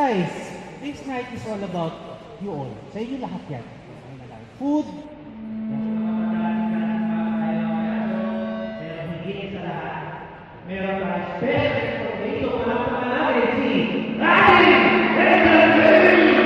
guys, this night is all about you all. Sa inyo lahat yan. Food. Meron ka special dito para namin si Rani Entertainment!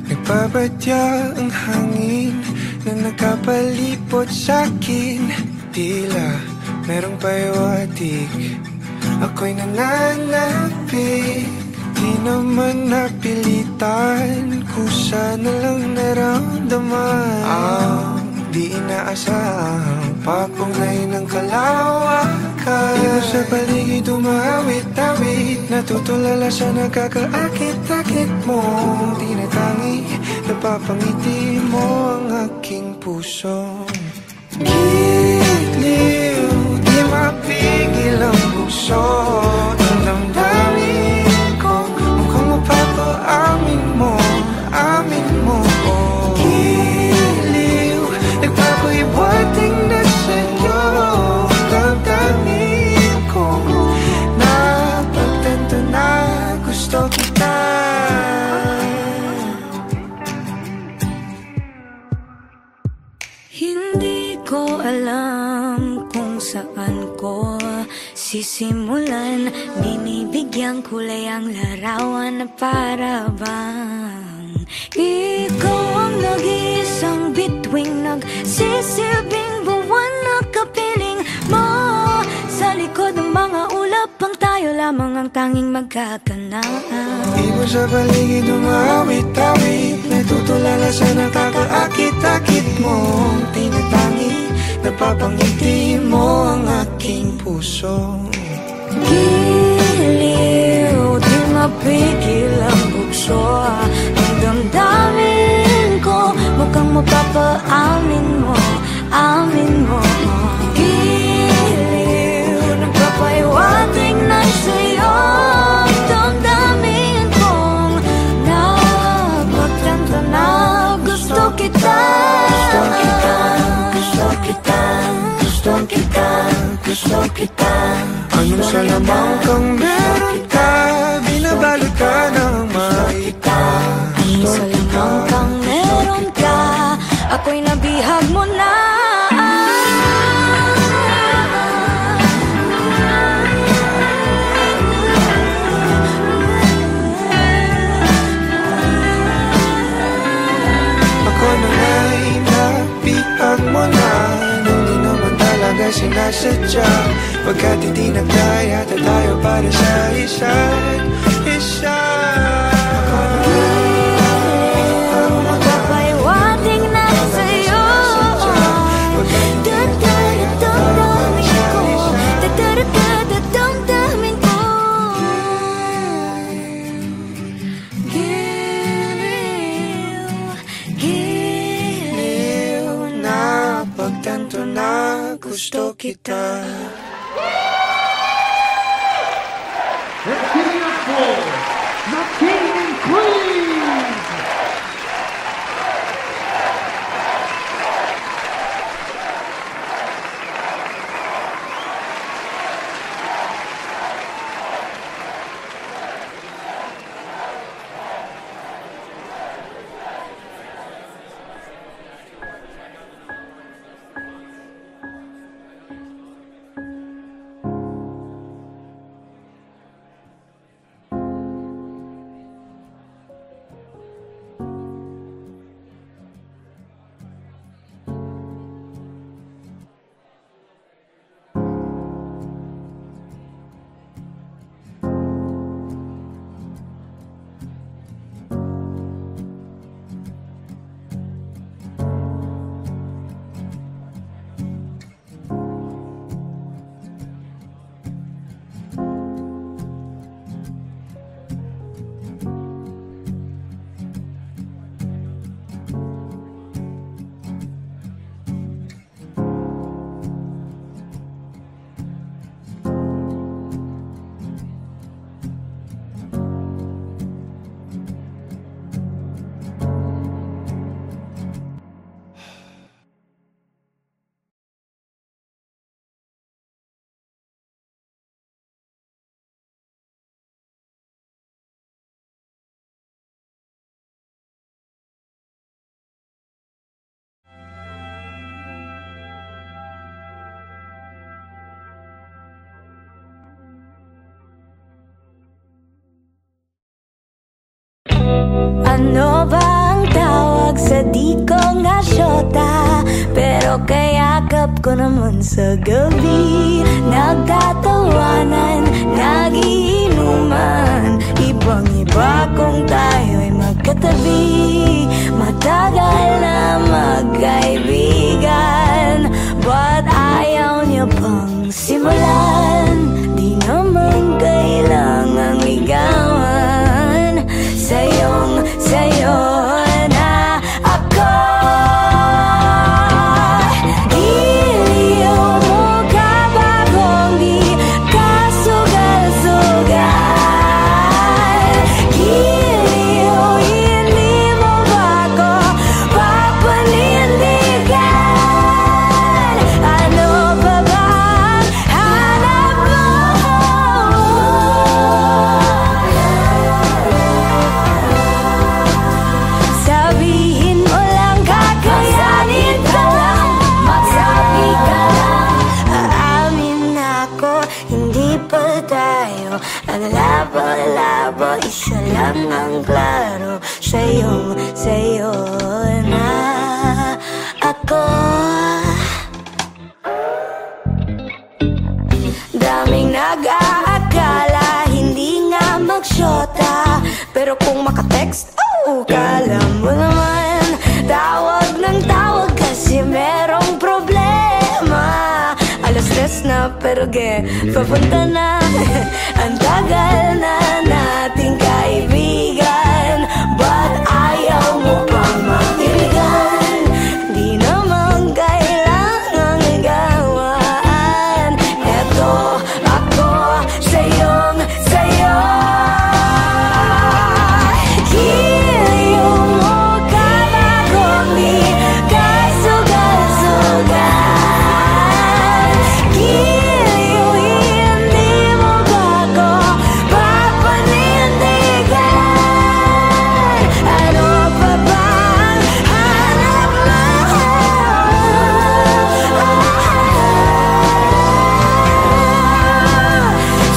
Nagbabadya ang hangin na nakapalipot sa'kin. Tila merong pahiwatig, ako'y nananapik. Di naman napilitan, kusa na lang naramdaman. Di inaasahang papunay ng kalawakan. Iba sa paligid umawit-awit, natutulala sa nakakaakit-akit mo. Tinatangi, napapangiti mo ang aking puso. Giliw, di mapigil ang puso. Ang damdamin ko, mukhang mapapaamin mo, amin mo. Giliw, nagpapahiwating na sa'yo. Damdamin ko, napagtanto na gusto kita. Hindi ko alam kung saan ko sisimulan. Binibigyan kulay ang larawan na para bang ikaw ang nag-iisang bituing, nagsisilbing buwan na kapiling mo. Sa likod ng mga ulap, ang tayo lamang ang tanging magkakanaan. Iba sa paligid umawit-awit, natutulala sa nakakaakit-akit mo. Tinatangi, napapangiti mo ang aking puso. Giliw, di mapigil ang bukso. Ang damdamin ko, mukhang mapapaamin mo, amin mo. Giliw, nagpapahiwatig na sa'yo. Ang damdamin kong napagtanto na gusto kita. Gusto kita, gusto kita, gusto kita, gusto kita. Anong salamang kang meron ka, binabalot ka ng makita. Anong salamang kang meron ka, ako'y nabihag mo na. Ako na nga'y nabihag mo na, nung di naman talaga sinasadya. Pagkat hindi nagdaya tayo para sa isa't isa. Ako na nga'y Papahiwatig na sa'yo. Dadamdamin ko, dadamdamin ko. Giliw, giliw na pagtanto na gusto kita. Let's give it up for the King and Queen! Ano ba ang tawag sa di ko nga syota? Pero kayakap ko naman sa gabi. Nagtatawanan, nagiinuman, ibang-iba kung tayo'y magkatabi. Matagal na magkaibigan, but ayaw niya pang simulan. Di naman kailangang ligawan. Sa'yo na ako. Giliw mo ka ba kung di ka sugal-sugal? Giliw, hindi mo ba ko papanindigan? Ano ba bang hanap mo? Sabihin mo lang, kakayanin ka lang, magsabi ka lang. Aamin ako, hindi pa tayo ang labo-labo, isa lang ang klaro. Sa'yo na ako. Daming nag-aakala hindi nga magsyota, pero kung makatext, kala mo naman tawag ng tawag kasi merong problema. Alas 10 na pero papunta na. Ang tagal na nating kaibigan, but ayaw mo pang matiligan. Di naman kailangang ligawaan. Eto ako sa'yo. Giliw mo ka ba kung di ka sugal-sugal? Giliw, hindi mo ba ko papanindigan? Ano pa bang hanap mo?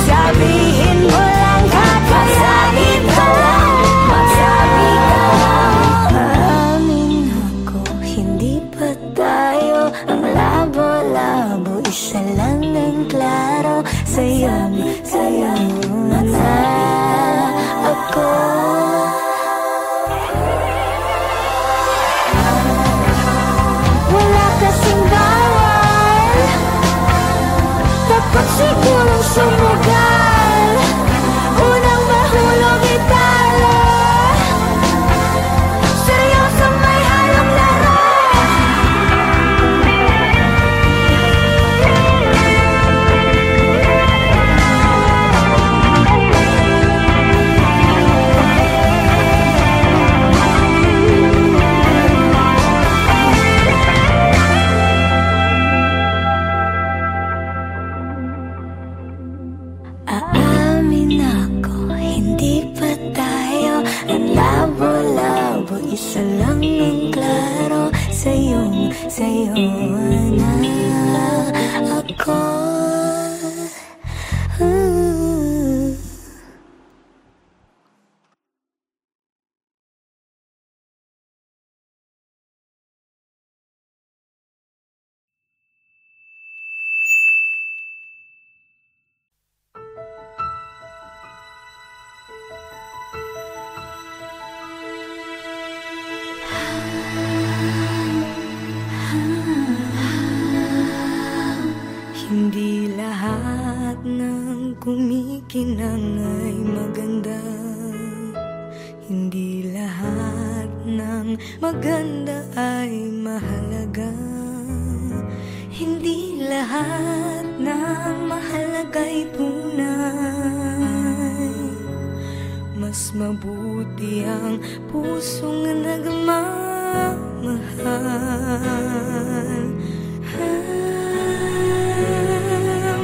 Sabihin mo lang, kakayanin ka lang, magsabi ka lang. Aamin ako, hindi pa tayo ang labo-labo, isa lang ang klaro. Sa'yo na ako. Wala kasing bawal, dapat sigurong sumugal. Unang mahulog italo, seryoso may halong laro. Aamin ako, hindi pa tayo ang labo-labo, isa lang ang klaro. Sa'yo na ako. Hindi lahat ng kumikinang ay maganda. Hindi lahat ng maganda ay mahalaga. Hindi lahat ng mahalaga ay tunay. Mas mabuti ang pusong nagmamahal.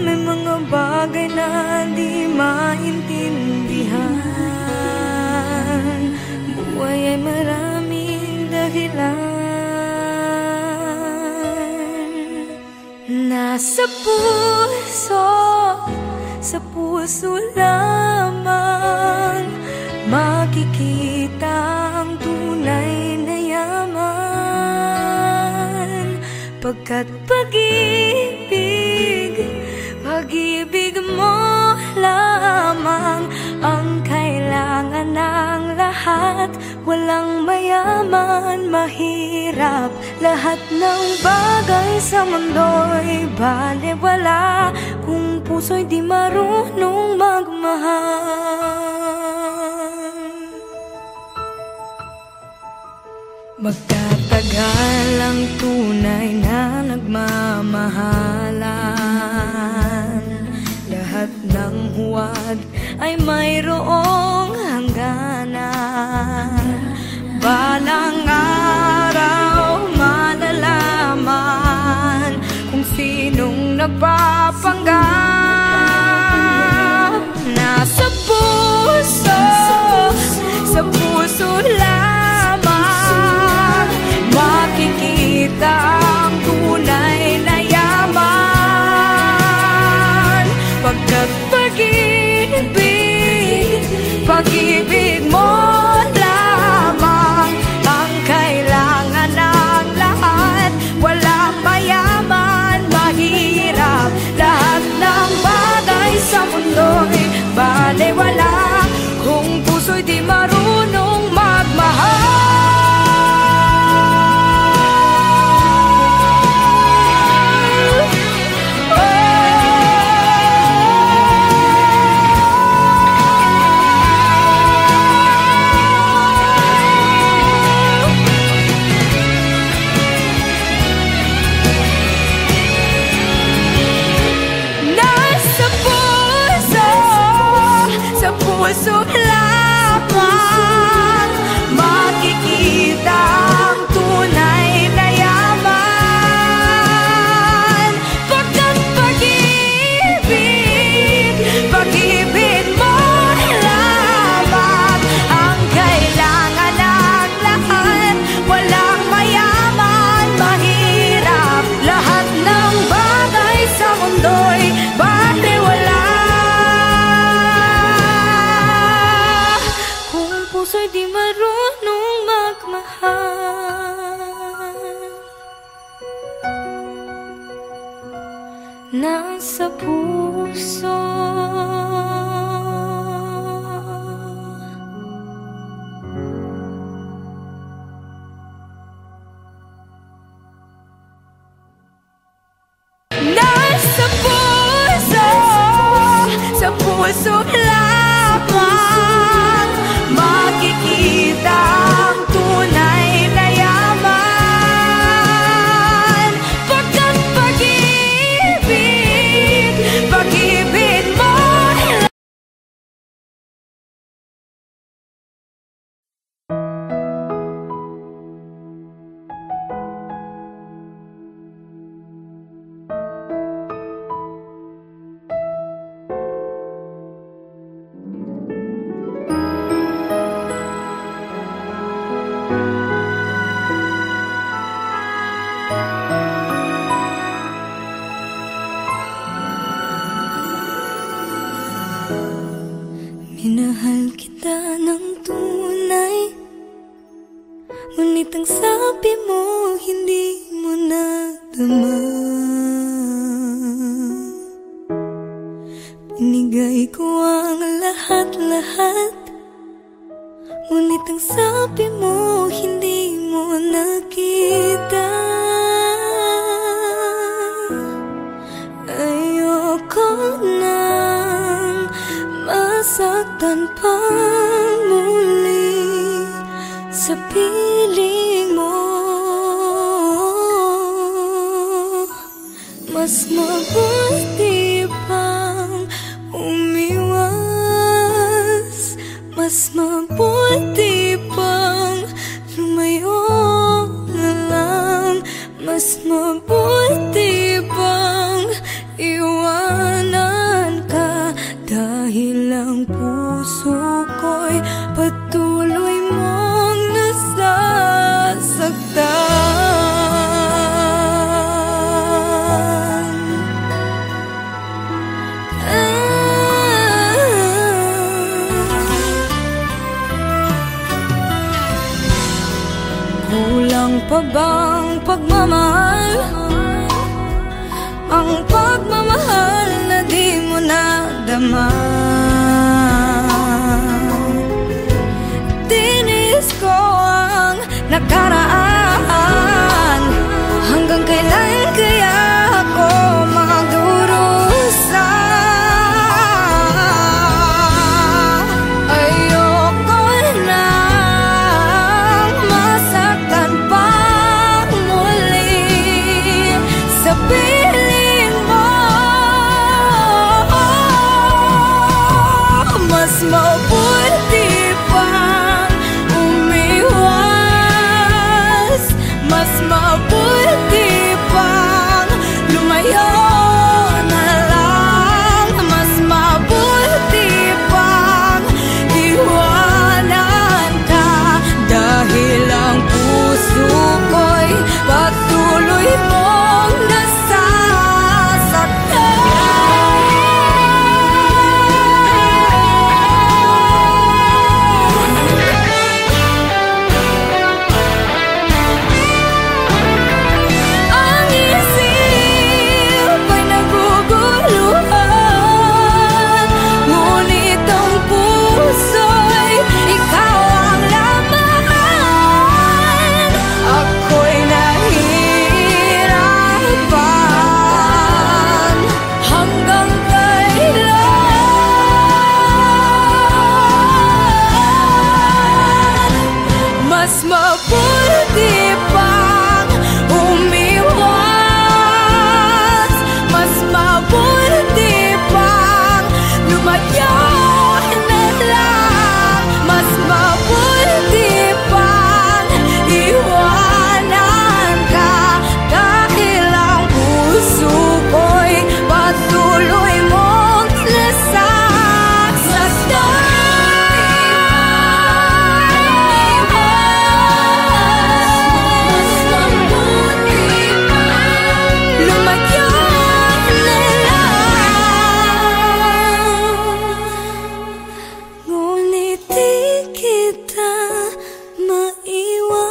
May mga bagay na di maintindihan. Buhay ay maraming dahilan. Nasa puso, sa puso lamang makikita ang tunay na yaman. Pagkat pag-ibig mo lamang ang kailangan ng lahat. Walang mayaman, mahirap, lahat ng bagay sa mundo'y balewala kung puso'y di marunong magmahal. Magtatagal ang tunay na nagmamahalan. Lahat ng huwad ay mayroong hangganan. Balang araw malalaman kung sinong napapanggap. Nasa puso, sa puso lamang makikita ang tunay na yaman. Pagkat pag-ibig mo lamang ang kailangan ng lahat. Walang mayaman, mahirap, lahat ng bagay sa mundo'y balewala kung puso'y di marunong magmahal. Puso lamang makikita ang tunay na yaman. Pagkat pag-ibig mo lamang ang kailangan ng lahat. Walang mayaman, mahirap, lahat ng bagay sa mundo'y balewala puso'y di marunong magmahal. Nasa puso, nasa puso, sa puso lamang makikita ang tunay na yaman. Pagkat pag-ibig mo minahal kita ng tunay, ngunit ang sabi mo hindi mo nadama. Binigay ko ang lahat-lahat, ngunit ang sabi mo hindi mo nakita. Ayoko nang masaktan pa muli sa piling mo. Mas mabuti pang umiwas, mas mabuti pang lumayo na lang, mas mabuti pang iwanan ka. Dahil ang puso ko'y patuloy mong nasasaktan. Kulang pa bang pagmamahal? Ang pagmamahal na di mo nadama. Tinis ko ang nakaraan. Hanggang kailan kaya ako magdurusa? Ayoko nang masaktan pa muli sa piling mo. Mas mabuti pang umiwas, mas mabuti pang lumayo na lang, mas mabuti pang iwanan ka. Dahil ang puso ko'y patuloy mong nasasaktan. Ang isip ay naguguluhan, ngunit ang puso'y ikaw ang laman. Ako'y nahihirapan hanggang kailan. Mas mabuti pang umiwas, mas mabuti pang lumayo na lang, mas mabuti pang iwanan ka. Dahil ang puso ko'y patuloy mong nasasaktan. Lumayo na lang, ngunit di kita maiwan.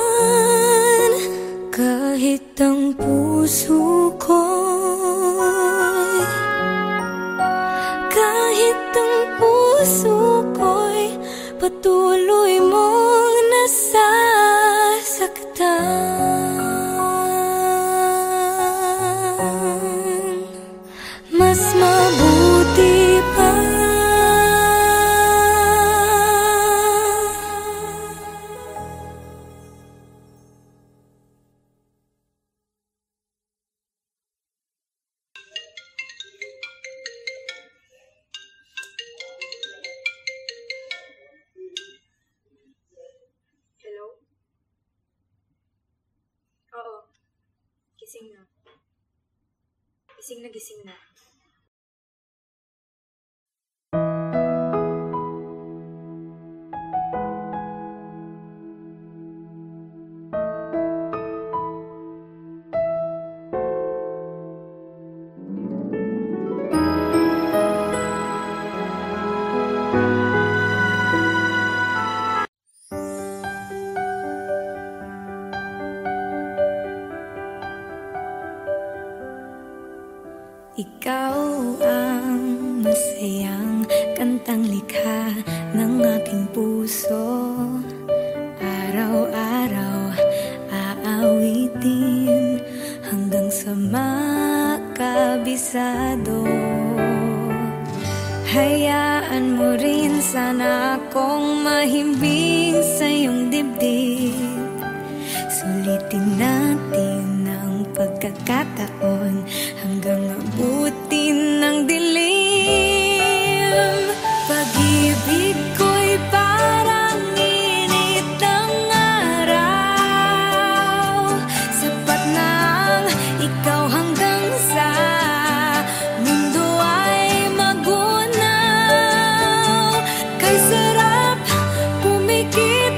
Kahit ang puso ko'y, kahit ang puso ko'y patuloy mong nasasaktan. Mas mabuti pa. Hello? Oo. Gising na. Gising na, gising na. Ikaw ang masayang kantang likha ng aking puso. Araw-araw aawitin hanggang sa makabisado. Hayaan mo rin sana akong mahimbing sa iyong dibdib. Sulitin natin ang pagkakataon hanggang abutin ng dilim. Pag-ibig ko'y parang init ng araw. Sapat na ang ikaw hanggang sa mundo ay magunaw. Kay sarap pumikit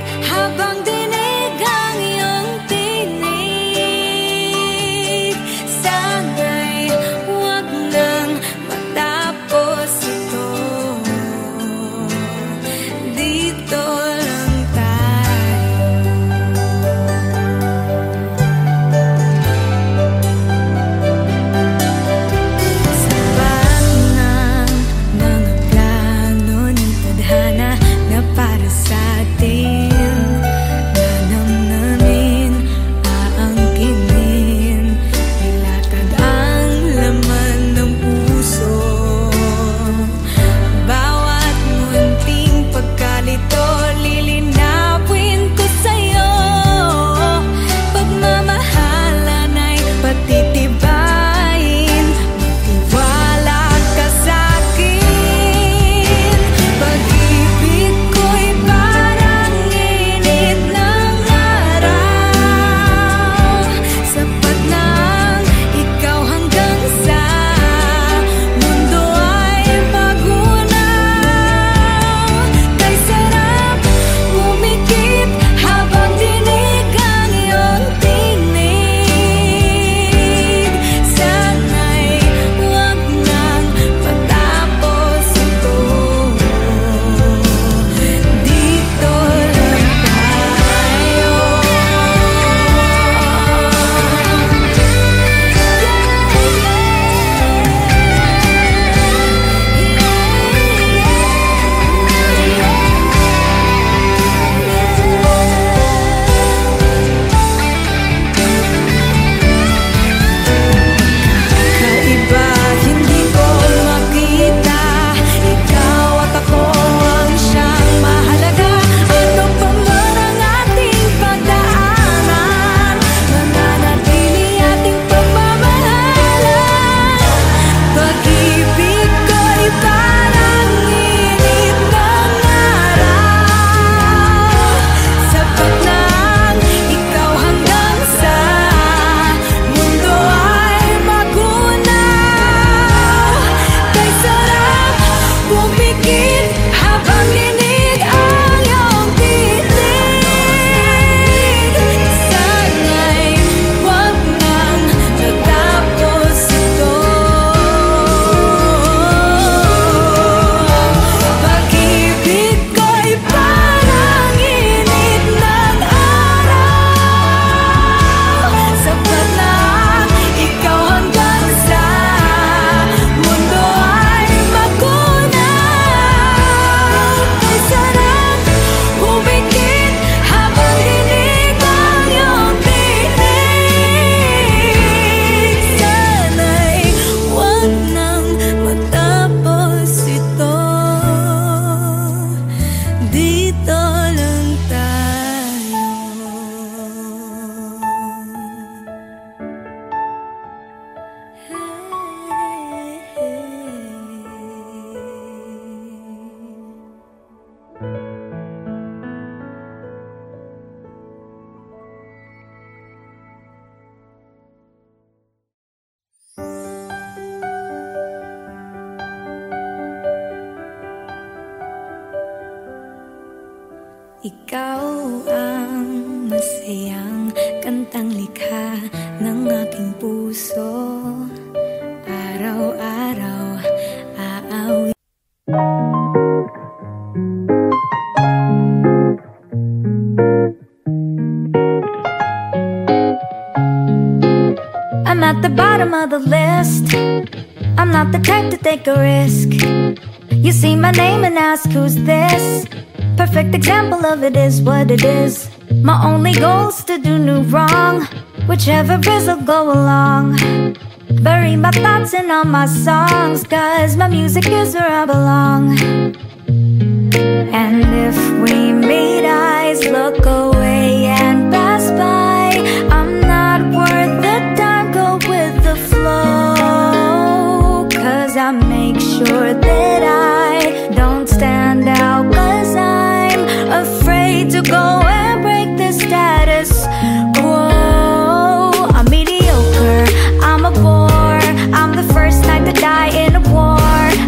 Ikaw ang masayang kantang likha ng aking puso. Araw-araw aawi. I'm at the bottom of the list. I'm not the type to take a risk. You see my name and ask who's this. Perfect example of it is what it is. My only goal's to do no wrong. Whichever is I'll go along. Bury my thoughts in all my songs, 'cause my music is where I belong. And if we meet eyes, look away and pass by. I'm not worth the time, go with the flow. 'Cause I make sure that I don't stand out, 'cause I'm afraid to go and break the status quo. I'm mediocre, I'm a bore. I'm the first knight to die in a war.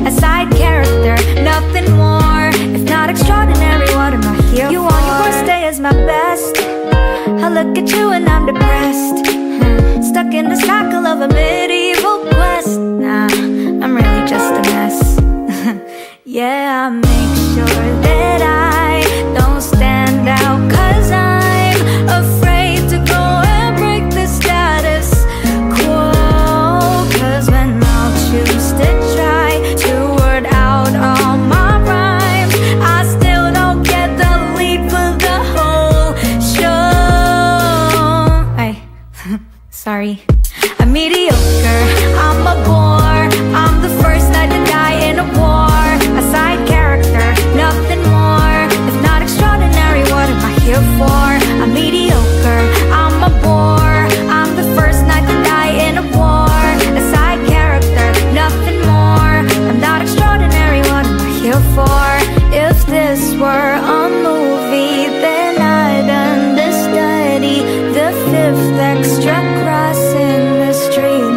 A side character, nothing more. If not extraordinary, what am I here you for? On your worst day is my best. I look at you and I'm depressed. Stuck in the cycle of a medieval quest. Nah, I'm really just a mess. Yeah, I make sure that I don't stand out, 'cause I'm afraid to go and break the status quo. 'Cause when I'll choose to try to word out all my rhymes, I still don't get the lead for the whole show. Ay, sorry. I'm mediocre, I'm a bore. I'm the first knight to die in a war. A side character, nothing more. If not extraordinary, what am I here for? I'm mediocre, I'm a bore. I'm the first knight to die in a war. A side character, nothing more. I'm not extraordinary, what am I here for? If this were a movie, then I'd understudy the fifth extra cross in the street.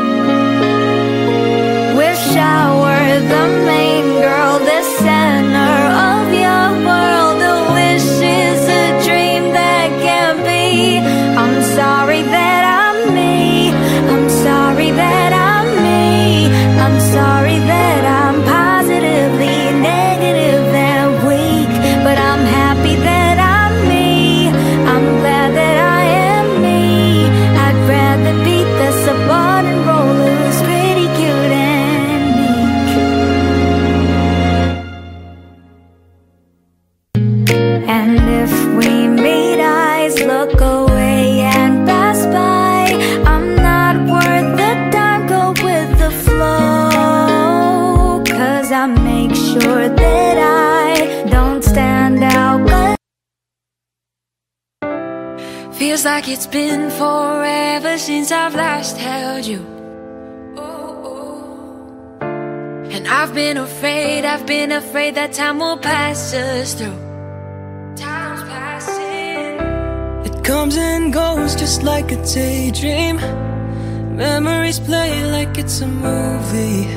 Wish I were the main girl, the center of your world. A wish is a dream that can't be. I'm sorry that I'm me. I'm sorry that I'm me. I'm sorry that I'm positively negative and weak. But I'm happy that I'm me. I'm glad that I am me. I'd rather beat the subordinate role who's pretty cute and meek. And if we meet eyes, look away and pass by. I'm not worth the time, go with the flow. 'Cause I make sure that I don't stand out. Feels like it's been forever since I've last held you. And I've been afraid that time will pass us through. Time's passing. It comes and goes just like a daydream. Memories play like it's a movie.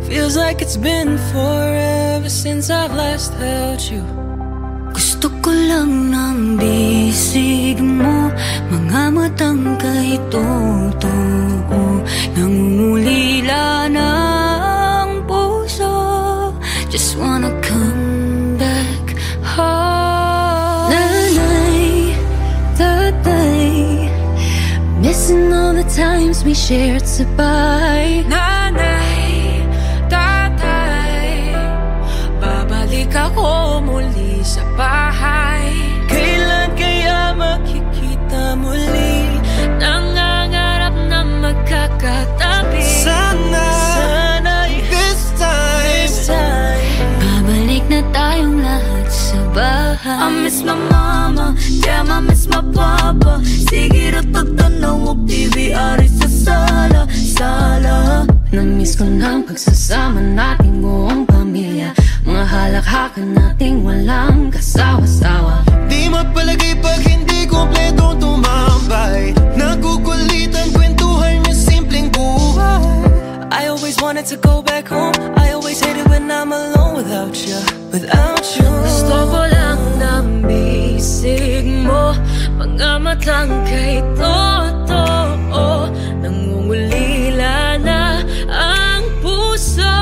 Feels like it's been forever since I've last held you. Gusto ko lang ng bisig mo, mga matang kahit totoo, nangungulila ng puso. Just wanna come back home. Nanay, tatay, missing all the times we shared sabay. Nanay, tatay, babalik ako muli sa bahay. Kailan kaya makikita muli? Nangangarap na magkakatabi. Sana'y this time babalik na tayong lahat sa bahay. I miss my mama, damn I miss my papa. Sige ro tagtanaw og TV ari sa sala. Namiss ko ng pagsasama nating buong pamilya. Mga halakhakan nating walang kasawa-sawa. Di mapalagay pag hindi kompletong tumambay. Nagukulitan kwentuhan yung simpleng buhay. I always wanted to go back home. I always hated when I'm alone without you. Gusto ko lang ng lang kay totoo. Nangungulila na ang puso.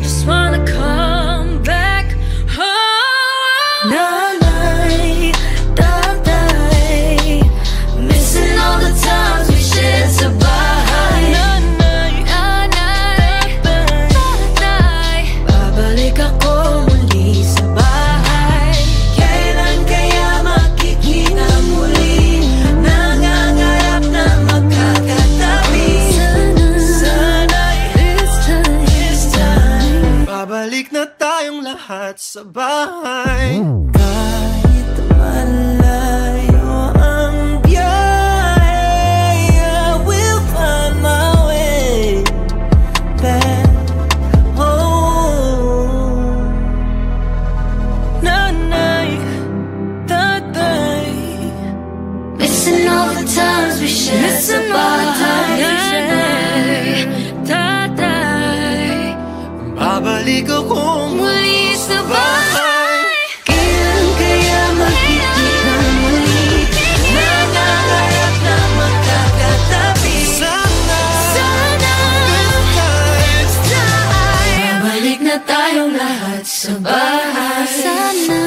Just wanna come back home. Nanay, tatay, missing all the times we shared sa bahay. Nanay, nanay, tatay, babalik ako muli sa bahay. Kailan kaya makikita muli? Nangangarap na magkakatabi. Sana'y this time babalik na tayong lahat sa bahay. Kahit malayo ang biyahe, I will find my way back home. Nanay, tatay, missing all the times we shared sa bahay. Nanay, tatay, Babalik akong muli sa bahay. kailan kaya makikita muli? Nangangarap na magkakatabi. sana. This time, babalik na tayong lahat sa bahay. Sana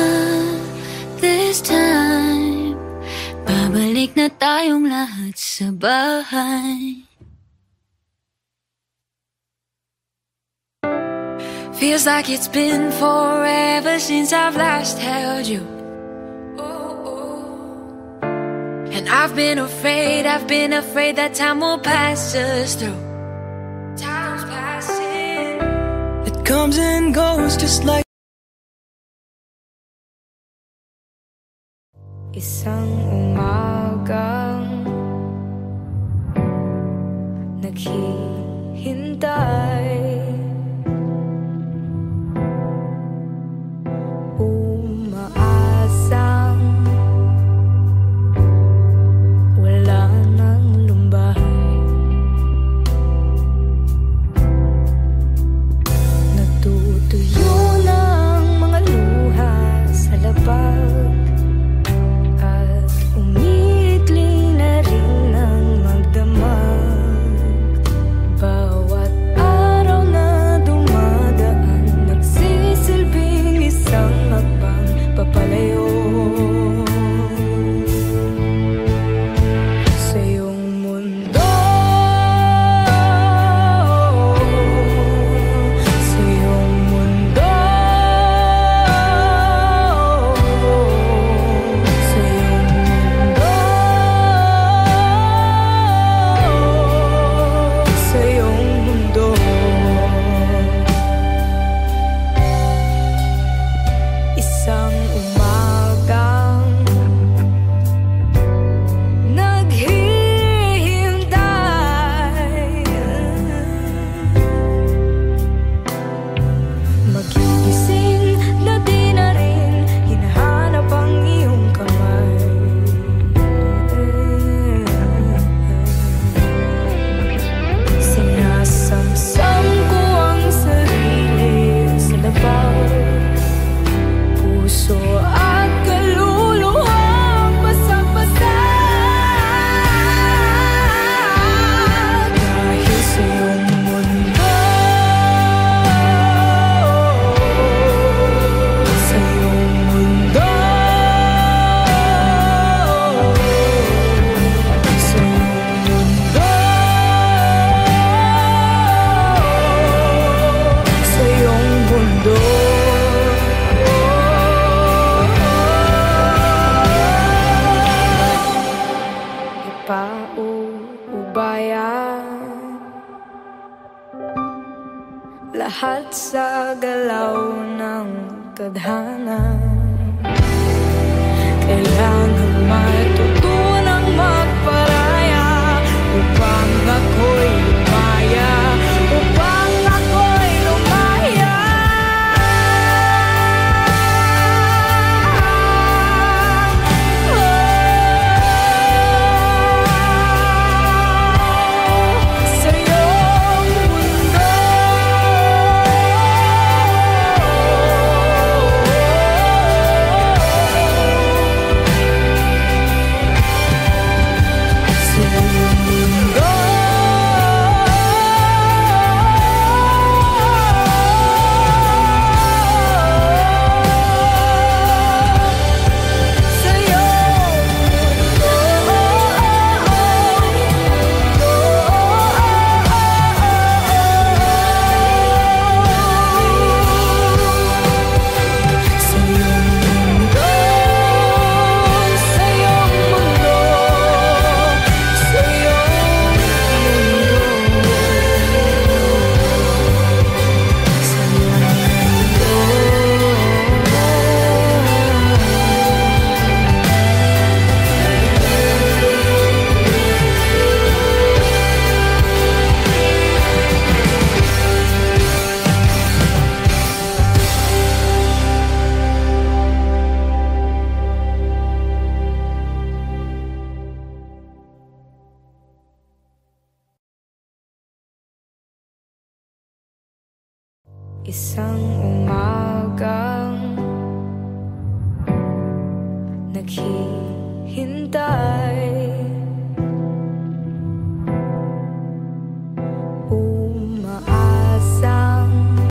this time, babalik na tayong lahat sa bahay. Feels like it's been forever since I've last held you. And I've been afraid that time will pass us through. Time's passing. It comes and goes just like Isang umagang naghihintay, umaasang wala nang lumbahay. Natutuyo ng mga luha sa labag at umiikli na rin ang magdamag. Bawat araw na dumadaan, nagsisilbing isang hakbang papalayo sa iyong mundo, sa iyong mundo, sa iyong mundo, sa iyong mundo. Isang umagang naghihintay, magigising na di na rin hinahanap ang iyong kamay. Sinasamsam ko ang sarili sa labag, puso at kaluluwang basag-basag. Dahil sa iyong mundo, sa iyong mundo, sa iyong mundo, sa iyong mundo. Ipaubaya lahat sa galaw ng tadhana. Kailangan matutunang magparaya upang ako'y lumaya, upang ako'y lumaya. Sa iyong mundo, Isang umaga